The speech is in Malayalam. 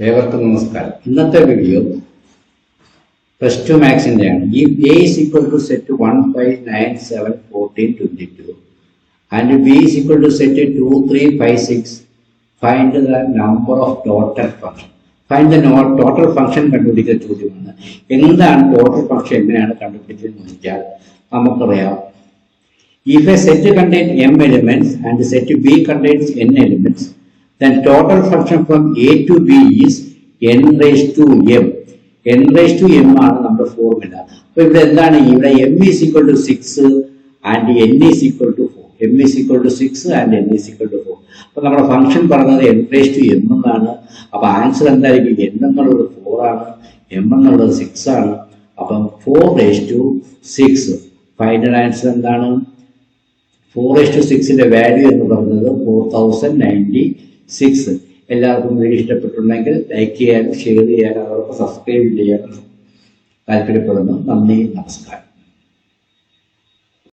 ഏവർക്കും നമസ്കാരം. ഇന്നത്തെ വീഡിയോ +2 മാത്സിന്റെയാണ്. ഈ a is equal to set 1, 5, 9, 7, 14, 22 and b is equal to set 2, 3, 5, 6. Find the number of total function. Find the total function കണ്ടുപിടിക്കുന്ന ചോദ്യമാണ്. എന്താണ് ടോട്ടൽ ഫംഗ്ഷൻ, എങ്ങനെയാണ് കണ്ടുപിടിച്ചതെന്ന് വെച്ചാൽ നമുക്കറിയാം. If a set contains m elements and set b contains n elements, then total function from a to b is n raised to m. n raised to m ആണ് നമ്മുടെ ഫോർമുല. അപ്പോൾ ഇവിടെ എന്താണ്, ഇവിടെ m is equal to 6 and n is equal to 4. m is equal to 6 and n is equal to 4. അപ്പോൾ നമ്മുടെ ഫംഗ്ഷൻ പറഞ്ഞത് n raised to m എന്നാണ്. അപ്പോൾ ആൻസർ എന്തായിരിക്കും? n എന്നുള്ളത് 4 ആണ്, m എന്നുള്ളത് 6 ആണ്. അപ്പം 4 raised to 6. ഫൈനൽ ആൻസർ എന്താണ്? 4 raised to 6ന്റെ വാല്യൂ എന്ന് പറയുന്നത് 4096. എല്ലാവർക്കും വീഡിയോ ഇഷ്ടപ്പെട്ടുണ്ടെങ്കിൽ ലൈക്ക് ചെയ്യാനും ഷെയർ ചെയ്യാനും അതോടൊപ്പം സബ്സ്ക്രൈബ് ചെയ്യാനും താല്പര്യപ്പെടുന്നു. നന്ദി, നമസ്കാരം.